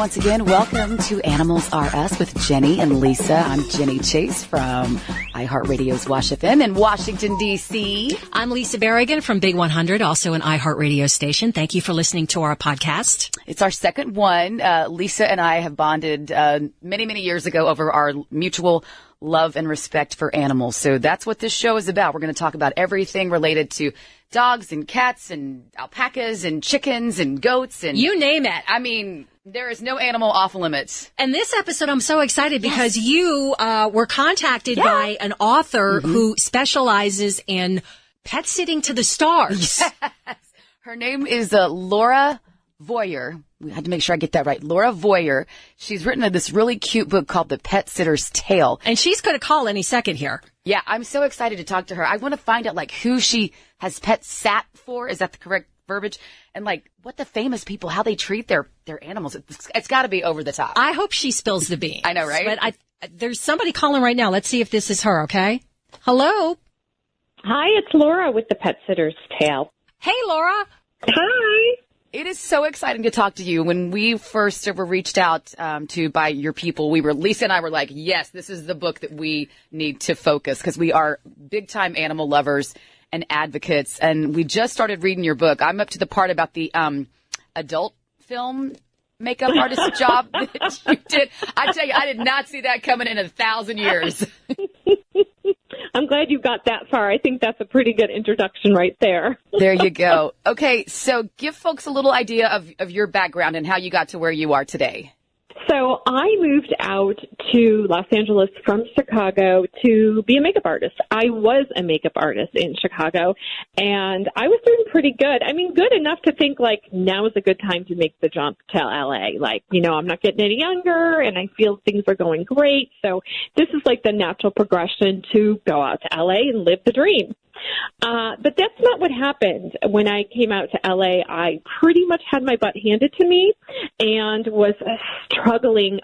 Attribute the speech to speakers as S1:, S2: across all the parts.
S1: once again, welcome to Animals Are Us with Jenni and Lisa. I'm Jenni Chase from iHeart Radio's WASH-FM in Washington, D.C.
S2: I'm Lisa Berigan from Big 100, also an iHeart Radio station. Thank you for listening to our podcast.
S1: It's our second one. Lisa and I have bonded many, many years ago over our mutual love and respect for animals. So that's what this show is about. We're going to talk about everything related to dogs and cats and alpacas and chickens and goats and
S2: you name it.
S1: I mean, there is no animal off limits.
S2: And this episode, I'm so excited because you were contacted by an author who specializes in pet sitting to the stars.
S1: Yes. Her name is Laura Vorreyer. We had to make sure I get that right. Laura Vorreyer. She's written this really cute book called The Pet Sitter's Tale.
S2: And she's going to call any second here.
S1: Yeah, I'm so excited to talk to her. I want to find out, like, who she has pet sat for. Is that the correct verbiage? And, like, what the famous people, how they treat their animals. It's got to be over the top.
S2: I hope she spills the beans.
S1: I know, right?
S2: But there's somebody calling right now. Let's see if this is her, okay? Hello?
S3: Hi, it's Laura with The Pet Sitter's Tale.
S2: Hey, Laura.
S3: Hi.
S1: It is so exciting to talk to you. When we first were reached out to by your people, Lisa and I were like, yes, this is the book that we need to focus because we are big time animal lovers and advocates. And we just started reading your book. I'm up to the part about the adult film makeup artist job that you did. I tell you, I did not see that coming in 1,000 years.
S3: I'm glad you got that far. I think that's a pretty good introduction right there.
S1: There you go. Okay, so give folks a little idea of your background and how you got to where you are today.
S3: So I moved out to Los Angeles from Chicago to be a makeup artist. I was a makeup artist in Chicago, and I was doing pretty good. I mean, good enough to think, like, now is a good time to make the jump to L.A. Like, you know, I'm not getting any younger, and I feel things are going great. So this is like the natural progression to go out to L.A. and live the dream. But that's not what happened. When I came out to L.A., I pretty much had my butt handed to me and was struggling,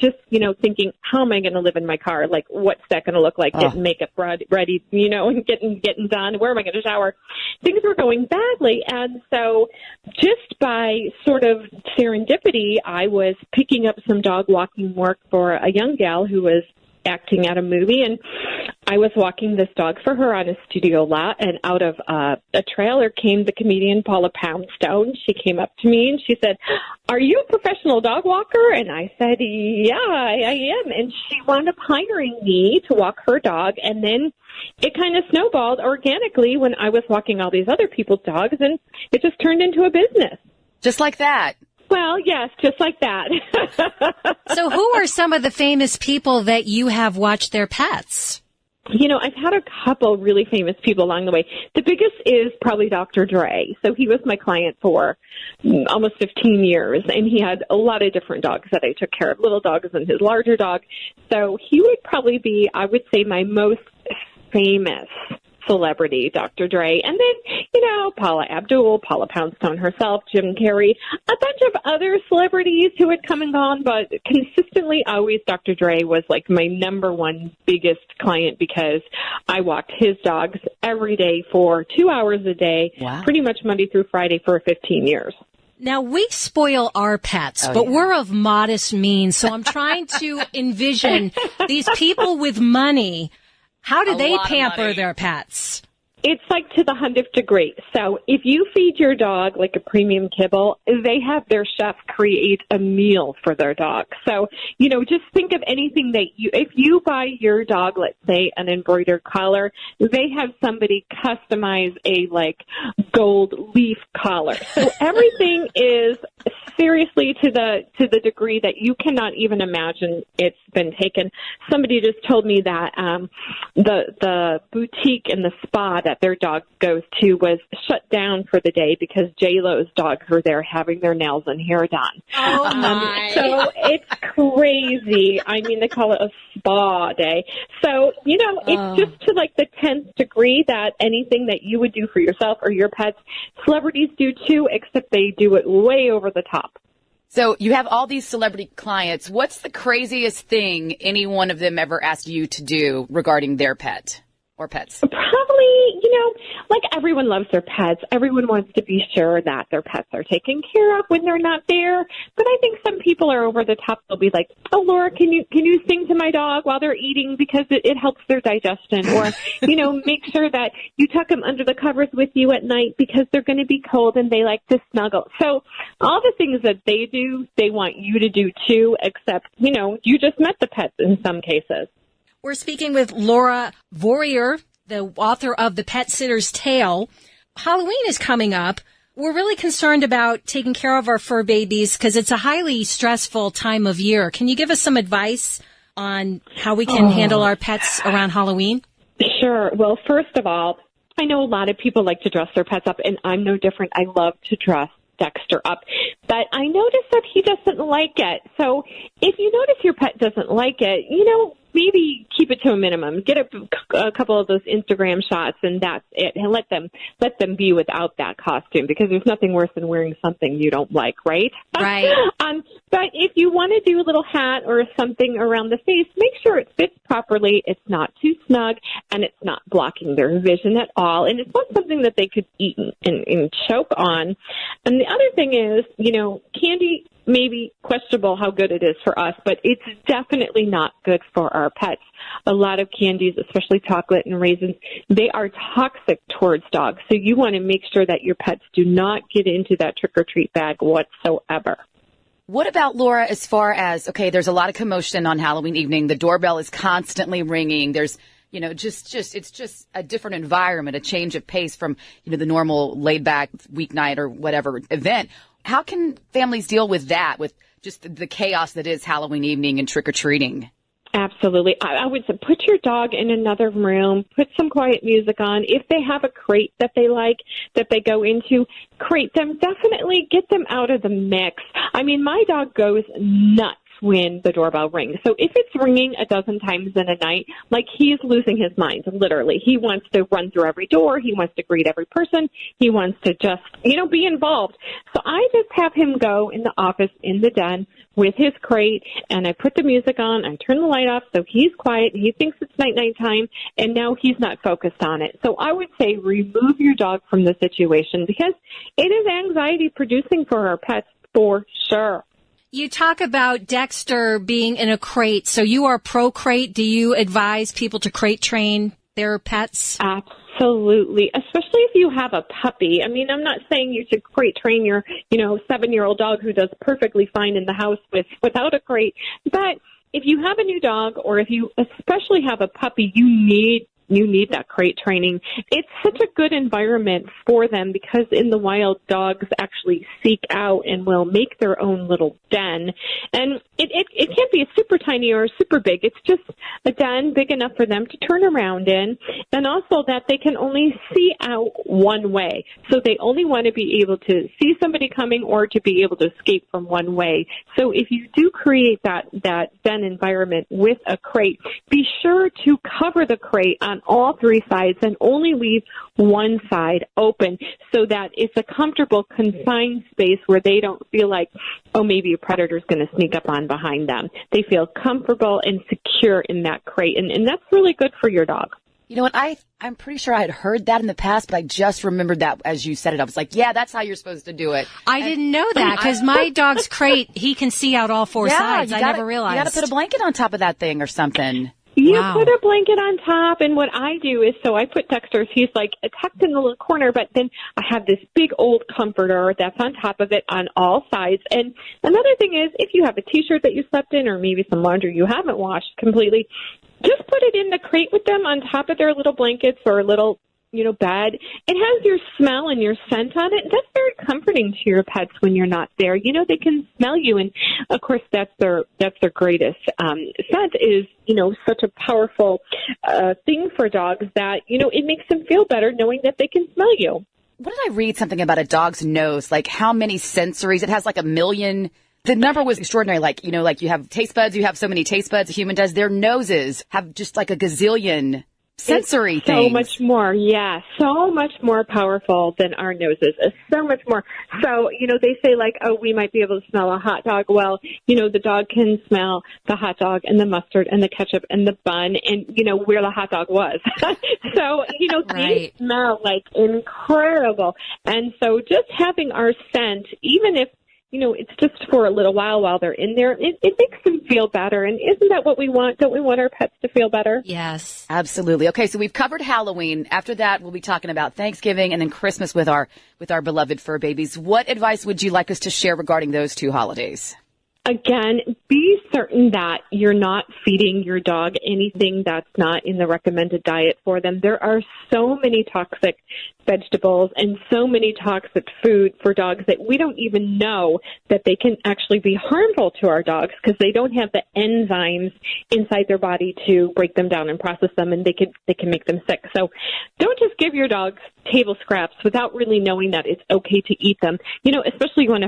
S3: just, you know, thinking, how am I going to live in my car? Like, what's that going to look like? Getting makeup ready, you know, and getting done. Where am I going to shower? Things were going badly. And so just by sort of serendipity, I was picking up some dog walking work for a young gal who was acting at a movie, and I was walking this dog for her on a studio lot, and out of a trailer came the comedian Paula Poundstone. She came up to me and she said, "Are you a professional dog walker?" And I said, "Yeah, I am." And she wound up hiring me to walk her dog, and then it kind of snowballed organically when I was walking all these other people's dogs, and it just turned into a business.
S1: Just like that.
S3: Well, yes, just like that.
S2: So who are some of the famous people that you have watched their pets?
S3: You know, I've had a couple really famous people along the way. The biggest is probably Dr. Dre. So he was my client for almost 15 years, and he had a lot of different dogs that I took care of, little dogs and his larger dog. So he would probably be, I would say, my most famous celebrity, Dr. Dre. And then, you know, Paula Abdul, Paula Poundstone herself, Jim Carrey, a bunch of other celebrities who had come and gone, but consistently always Dr. Dre was like my number one biggest client because I walked his dogs every day for 2 hours a day, pretty much Monday through Friday for 15 years.
S2: Now, we spoil our pets, but we're of modest means, so I'm trying to envision these people with money. How do they pamper their pets?
S3: It's like to the 100th degree. So if you feed your dog like a premium kibble, they have their chef create a meal for their dog. So, you know, just think of anything that if you buy your dog, let's say an embroidered collar, they have somebody customize a like gold leaf collar. So everything is seriously to the degree that you cannot even imagine it's been taken. Somebody just told me that the boutique and the spa that their dog goes to was shut down for the day because J-Lo's dogs were there having their nails and hair done.
S2: Oh, my.
S3: So it's crazy. I mean, they call it a spa day. So, you know, it's just to like the 10th degree that anything that you would do for yourself or your pets, celebrities do too, except they do it way over the top.
S1: So you have all these celebrity clients. What's the craziest thing any one of them ever asked you to do regarding their pet? or pets?
S3: Probably, like everyone loves their pets. Everyone wants to be sure that their pets are taken care of when they're not there. But I think some people are over the top. They'll be like, "Oh, Laura, can you sing to my dog while they're eating because it helps their digestion?" Or, make sure that you tuck them under the covers with you at night because they're going to be cold and they like to snuggle. So all the things that they do, they want you to do too, except, you just met the pets in some cases.
S2: We're speaking with Laura Vorreyer, the author of The Pet Sitter's Tale. Halloween is coming up. We're really concerned about taking care of our fur babies because it's a highly stressful time of year. Can you give us some advice on how we can handle our pets around Halloween?
S3: Sure. Well, first of all, I know a lot of people like to dress their pets up, and I'm no different. I love to dress Dexter up, but I noticed that he doesn't like it. So if you notice your pet doesn't like it, maybe keep it to a minimum. Get a couple of those Instagram shots, and that's it. And let them be without that costume, because there's nothing worse than wearing something you don't like, right?
S2: Right.
S3: But if you want to do a little hat or something around the face, make sure it fits properly. It's not too snug, and it's not blocking their vision at all. And it's not something that they could eat and choke on. And the other thing is, candy, maybe questionable how good it is for us, but it's definitely not good for our pets. A lot of candies, especially chocolate and raisins, they are toxic towards dogs. So you want to make sure that your pets do not get into that trick-or-treat bag whatsoever.
S1: What about, Laura, as far as, okay, there's a lot of commotion on Halloween evening. The doorbell is constantly ringing. There's, it's just a different environment, a change of pace from, the normal laid-back weeknight or whatever event. How can families deal with that, with just the chaos that is Halloween evening and trick-or-treating?
S3: Absolutely. I would say put your dog in another room, put some quiet music on. If they have a crate that they like, that they go into, crate them. Definitely get them out of the mix. I mean, my dog goes nuts when the doorbell rings. So if it's ringing a dozen times in a night, like, he's losing his mind, literally. He wants to run through every door. He wants to greet every person. He wants to just, be involved. So I just have him go in the office, in the den, with his crate, and I put the music on. I turn the light off so he's quiet. He thinks it's night time, and now he's not focused on it. So I would say remove your dog from the situation, because it is anxiety producing for our pets for sure.
S2: You talk about Dexter being in a crate. So you are pro crate. Do you advise people to crate train their pets?
S3: Absolutely, especially if you have a puppy. I mean, I'm not saying you should crate train your, 7-year-old dog who does perfectly fine in the house without a crate. But if you have a new dog, or if you especially have a puppy, you need that crate training. It's such a good environment for them, because in the wild, dogs actually seek out and will make their own little den. And it can't be a super tiny or super big. It's just a den big enough for them to turn around in, and also that they can only see out one way. So they only want to be able to see somebody coming or to be able to escape from one way. So if you do create that den environment with a crate, be sure to cover the crate on all three sides and only leave one side open, so that it's a comfortable, confined space where they don't feel like, maybe a predator's going to sneak up on behind them. They feel comfortable and secure in that crate, and that's really good for your dog.
S1: You know what? I'm pretty sure I had heard that in the past, but I just remembered that as you said it. I was like, yeah, that's how you're supposed to do it.
S2: I didn't know that, because my dog's crate, he can see out all four sides. I never realized.
S1: You got to put a blanket on top of that thing or something.
S3: You put a blanket on top, and what I do is, so I put Dexter's, he's like tucked in the little corner, but then I have this big old comforter that's on top of it on all sides. And another thing is, if you have a T-shirt that you slept in, or maybe some laundry you haven't washed completely, just put it in the crate with them on top of their little blankets or little, bed. It has your smell and your scent on it. That's very comforting to your pets when you're not there. They can smell you, and of course that's their greatest scent is, such a powerful thing for dogs that, it makes them feel better knowing that they can smell you.
S1: What did I read something about a dog's nose? Like how many sensories? It has like 1 million. The number was extraordinary. Like, like you have taste buds, you have so many taste buds, a human does. Their noses have just like a gazillion sensory
S3: it's
S1: things.
S3: So much more, yeah, so much more powerful than our noses. So much more. So, they say like, oh, we might be able to smell a hot dog. Well, the dog can smell the hot dog and the mustard and the ketchup and the bun and, where the hot dog was. So,
S2: Right.
S3: they smell like incredible. And so just having our scent, even if, it's just for a little while they're in there, it makes them feel better. And isn't that what we want? Don't we want our pets to feel better?
S2: Yes.
S1: Absolutely. Okay, so we've covered Halloween. After that, we'll be talking about Thanksgiving and then Christmas with our beloved fur babies. What advice would you like us to share regarding those two holidays?
S3: Again, be certain that you're not feeding your dog anything that's not in the recommended diet for them. There are so many toxic vegetables and so many toxic food for dogs that we don't even know that they can actually be harmful to our dogs because they don't have the enzymes inside their body to break them down and process them, and they can make them sick. So don't just give your dogs table scraps without really knowing that it's okay to eat them. Especially when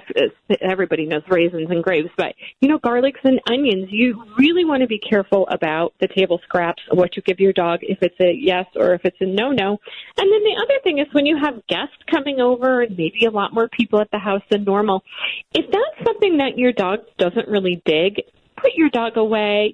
S3: everybody knows raisins and grapes, but garlics and onions, you really want to be careful about the table scraps, what you give your dog, if it's a yes or if it's a no-no. And then the other thing is when you have guests coming over and maybe a lot more people at the house than normal, if that's something that your dog doesn't really dig, put your dog away,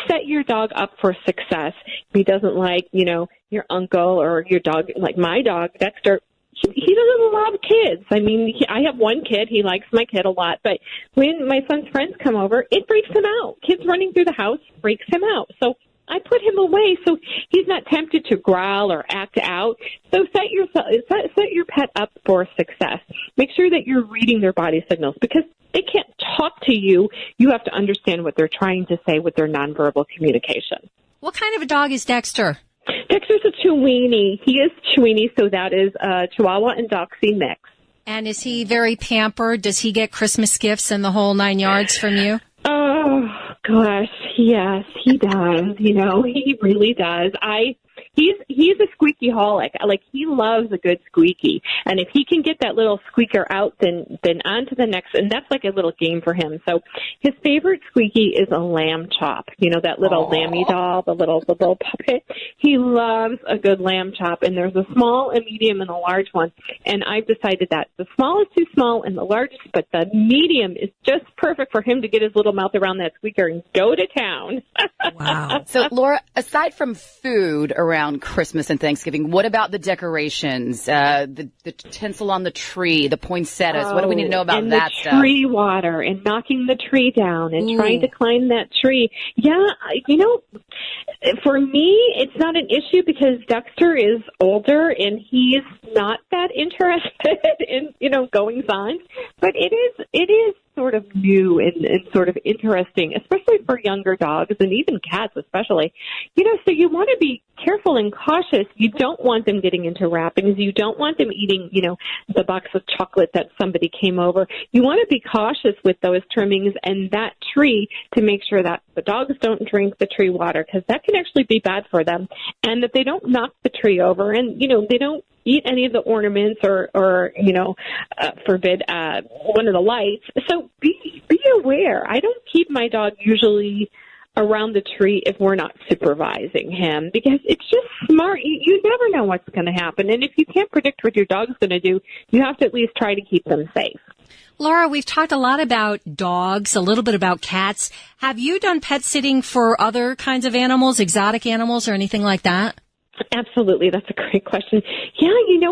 S3: set your dog up for success. If he doesn't like, your uncle or your dog, like my dog, Dexter, he doesn't love kids. I mean, I have one kid. He likes my kid a lot. But when my son's friends come over, it freaks him out. Kids running through the house freaks him out. So I put him away so he's not tempted to growl or act out. So set your pet up for success. Make sure that you're reading their body signals because they can't talk to you. You have to understand what they're trying to say with their nonverbal communication.
S2: What kind of a dog is Dexter?
S3: Dexter's a Chiweenie. He is Chiweenie, so that is a Chihuahua and Dachshund mix.
S2: And is he very pampered? Does he get Christmas gifts and the whole 9 yards from you?
S3: Oh, gosh, yes, he does. He really does. He's a squeaky-holic. Like, he loves a good squeaky. And if he can get that little squeaker out, then on to the next. And that's like a little game for him. So his favorite squeaky is a lamb chop. That little lammy doll, the little puppet. He loves a good lamb chop. And there's a small, a medium, and a large one. And I've decided that the small is too small and the largest, but the medium is just perfect for him to get his little mouth around that squeaker and go to town.
S2: Wow.
S1: So, Laura, aside from food around Christmas and Thanksgiving, what about the decorations, the tinsel on the tree, the poinsettias? What do we need to know about that stuff?
S3: And the tree water and knocking the tree down and trying to climb that tree. Yeah, for me, it's not an issue because Dexter is older and he's not that interested in, goings-on. But it is sort of new and sort of interesting, especially for younger dogs and even cats especially. So you want to be careful and cautious. You don't want them getting into wrappings. You don't want them eating, the box of chocolate that somebody came over. You want to be cautious with those trimmings and that tree to make sure that the dogs don't drink the tree water because that can actually be bad for them, and that they don't knock the tree over and, they don't eat any of the ornaments or forbid one of the lights. So be aware. I don't keep my dog usually around the tree if we're not supervising him because it's just smart. You never know what's going to happen. And if you can't predict what your dog's going to do, you have to at least try to keep them safe.
S2: Laura, we've talked a lot about dogs, a little bit about cats. Have you done pet sitting for other kinds of animals, exotic animals or anything like that?
S3: Absolutely. That's a great question. Yeah,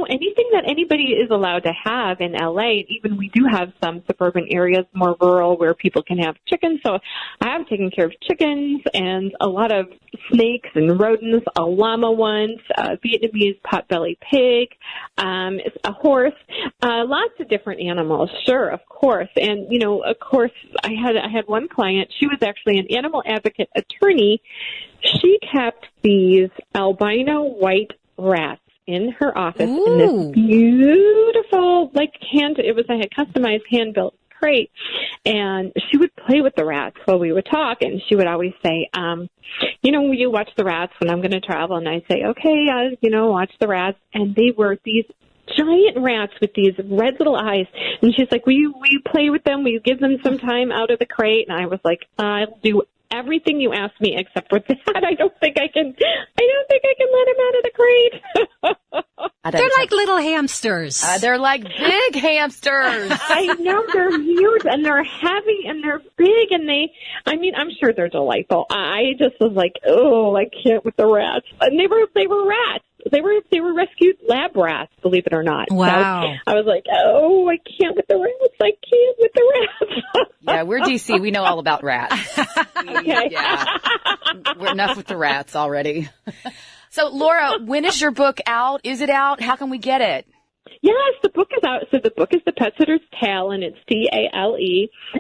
S3: anything that anybody is allowed to have in LA, even we do have some suburban areas, more rural, where people can have chickens. So I have taken care of chickens and a lot of snakes and rodents, a llama once, a Vietnamese potbelly pig, a horse, lots of different animals. Sure, of course. And, of course, I had one client. She was actually an animal advocate attorney. She kept these albino white rats in her office in this beautiful, it was a customized hand-built crate. And she would play with the rats while we would talk. And she would always say, will you watch the rats when I'm going to travel? And I'd say, okay, watch the rats. And they were these giant rats with these red little eyes. And she's like, will you play with them? Will you give them some time out of the crate? And I was like, I'll do everything you asked me except for that. I don't think I can let him out of the crate.
S2: They're like little hamsters.
S1: They're like big hamsters.
S3: I know, they're huge and they're heavy and they're big and I'm sure they're delightful. I just was like, oh, I can't with the rats. And they were rats. They were rescued lab rats, believe it or not.
S2: Wow.
S3: So I was like, oh, I can't with the rats. I can't with the rats.
S1: Yeah, we're DC. We know all about rats.
S3: Okay.
S1: Yeah. We're enough with the rats already. So, Laura, when is your book out? Is it out? How can we get it?
S3: Yes, the book is out. So the book is The Pet Sitter's Tale, and it's Tale.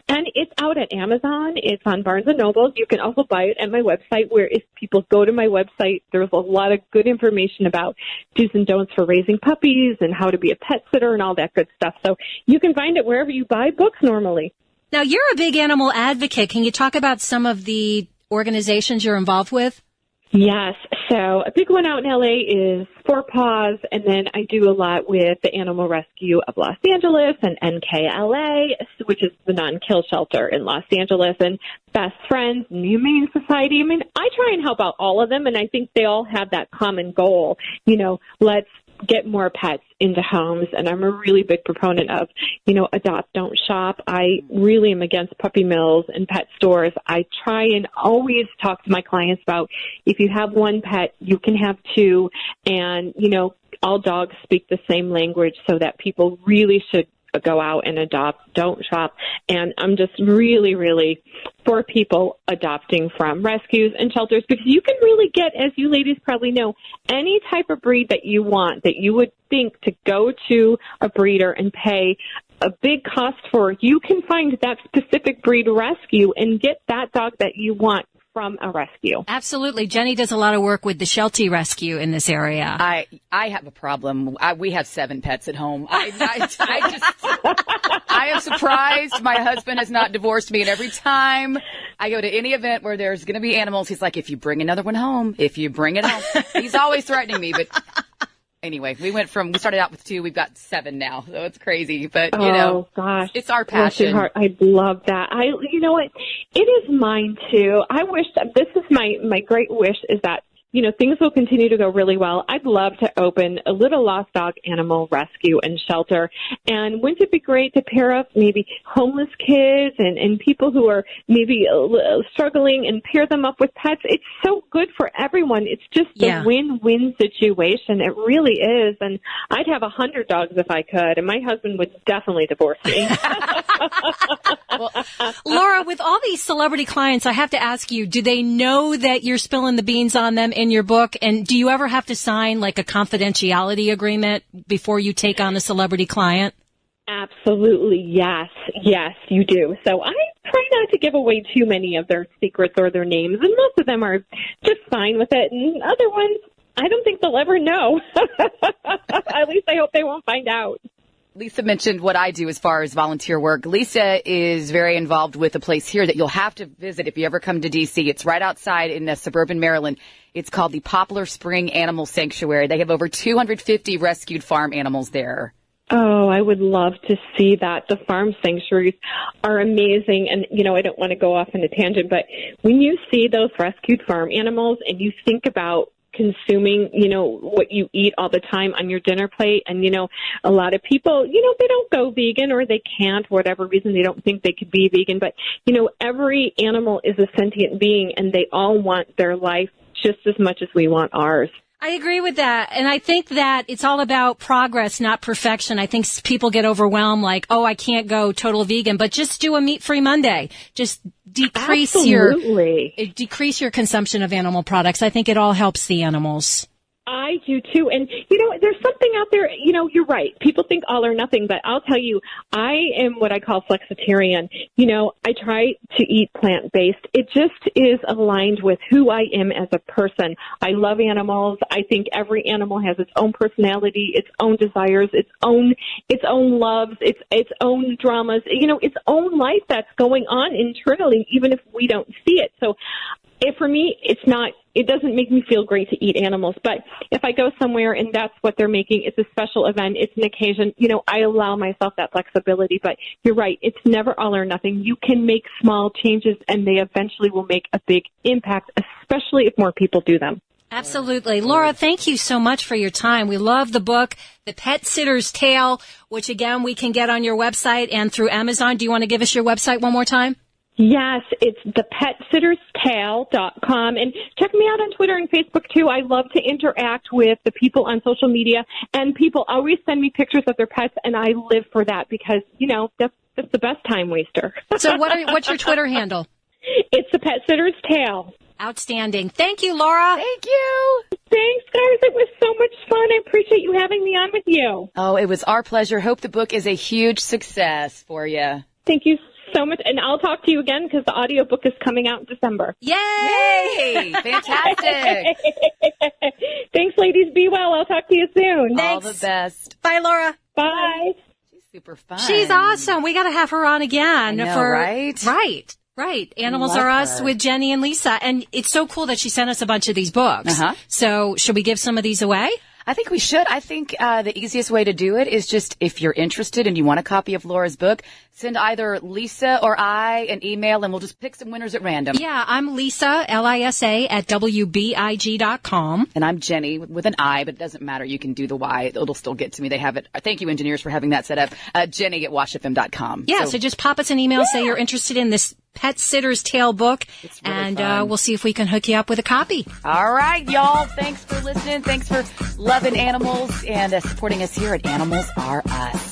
S3: And it's out at Amazon. It's on Barnes & Noble. You can also buy it at my website, where if people go to my website, there's a lot of good information about do's and don'ts for raising puppies and how to be a pet sitter and all that good stuff. So you can find it wherever you buy books normally.
S2: Now, you're a big animal advocate. Can you talk about some of the organizations you're involved with?
S3: Yes. So a big one out in LA is Four Paws, and then I do a lot with the Animal Rescue of Los Angeles and NKLA, which is the non-kill shelter in Los Angeles, and Best Friends and the Humane Society. I mean, I try and help out all of them, and I think they all have that common goal. Let's get more pets into homes, and I'm a really big proponent of, adopt, don't shop. I really am against puppy mills and pet stores. I try and always talk to my clients about if you have one pet, you can have two, and, all dogs speak the same language, so that people really should go out and adopt, don't shop. And I'm just really, really for people adopting from rescues and shelters, because you can really get, as you ladies probably know, any type of breed that you want, that you would think to go to a breeder and pay a big cost for. You can find that specific breed rescue and get that dog that you want from a rescue.
S2: Absolutely. Jenny does a lot of work with the Sheltie Rescue in this area.
S1: I have a problem. We have 7 pets at home. I am surprised my husband has not divorced me. And every time I go to any event where there's going to be animals, he's like, if you bring another one home, if you bring it home. He's always threatening me. But anyway, we started out with 2. We've got 7 now. So it's crazy. But,
S3: gosh,
S1: it's our passion.
S3: I love that. You know what? It is mine too. I wish this is my great wish is that, things will continue to go really well. I'd love to open a little lost dog animal rescue and shelter. And wouldn't it be great to pair up maybe homeless kids and people who are maybe struggling and pair them up with pets? It's so good for everyone. It's just a win-win situation. It really is. And I'd have 100 dogs if I could. And my husband would definitely divorce me.
S2: Well, Laura, with all these celebrity clients, I have to ask you, do they know that you're spilling the beans on them in your book? And do you ever have to sign like a confidentiality agreement before you take on a celebrity client?
S3: Absolutely. Yes. Yes, you do. So I try not to give away too many of their secrets or their names. And most of them are just fine with it. And other ones, I don't think they'll ever know. At least I hope they won't find out.
S1: Lisa mentioned what I do as far as volunteer work. Lisa is very involved with a place here that you'll have to visit if you ever come to D.C. It's right outside in suburban Maryland. It's called the Poplar Spring Animal Sanctuary. They have over 250 rescued farm animals there.
S3: Oh, I would love to see that. The farm sanctuaries are amazing. And, I don't want to go off on a tangent, but when you see those rescued farm animals and you think about consuming, what you eat all the time on your dinner plate. And, a lot of people, they don't go vegan or they can't, for whatever reason, they don't think they could be vegan. But, every animal is a sentient being and they all want their life just as much as we want ours.
S2: I agree with that. And I think that it's all about progress, not perfection. I think people get overwhelmed like, oh, I can't go total vegan, but just do a meat-free Monday. Just decrease your consumption of animal products. I think it all helps the animals.
S3: I do too. And, there's something out there, you're right. People think all or nothing, but I'll tell you, I am what I call flexitarian. I try to eat plant-based. It just is aligned with who I am as a person. I love animals. I think every animal has its own personality, its own desires, its own loves, its own dramas, its own life that's going on internally, even if we don't see it. So for me, it's not it doesn't make me feel great to eat animals. But if I go somewhere and that's what they're making, it's a special event, it's an occasion, I allow myself that flexibility. But you're right, it's never all or nothing. You can make small changes and they eventually will make a big impact, especially if more people do them.
S2: Absolutely. Laura, thank you so much for your time. We love the book, The Pet Sitter's Tale, which again, we can get on your website and through Amazon. Do you want to give us your website one more time?
S3: Yes, it's thepetsitterstale.com. And check me out on Twitter and Facebook, too. I love to interact with the people on social media. And people always send me pictures of their pets, and I live for that because, that's the best time waster.
S2: So what's your Twitter handle?
S3: It's The Pet Sitter's Tale.
S2: Outstanding. Thank you, Laura.
S1: Thank you.
S3: Thanks, guys. It was so much fun. I appreciate you having me on with you.
S1: Oh, it was our pleasure. Hope the book is a huge success for you.
S3: Thank you so much. And I'll talk to you again because the audiobook is coming out in December.
S1: Yay! Fantastic.
S3: Thanks, ladies. Be well. I'll talk to you soon.
S2: Thanks.
S1: All the best.
S2: Bye, Laura.
S3: Bye.
S1: She's super fun.
S2: She's awesome. We got to have her on again.
S1: I know, right?
S2: Right. Animals
S1: Love
S2: Are Us
S1: her.
S2: with Jenni and Lisa. And it's so cool that she sent us a bunch of these books. So should we give some of these away?
S1: I think we should. I think the easiest way to do it is just if you're interested and you want a copy of Laura's book, send either Lisa or I an email and we'll just pick some winners at random.
S2: Yeah, I'm Lisa, Lisa, at WBIG.com.
S1: And I'm Jenni with an I, but it doesn't matter. You can do the Y. It'll still get to me. They have it. Thank you, engineers, for having that set up. Jenni at WASH-FM.com.
S2: Yeah, so just pop us an email, say you're interested in this Pet Sitter's Tale book,
S1: It's really
S2: and
S1: fun.
S2: we'll see if we can hook you up with a copy.
S1: All right, y'all. Thanks for listening. Thanks for loving animals and supporting us here at Animals Are Us.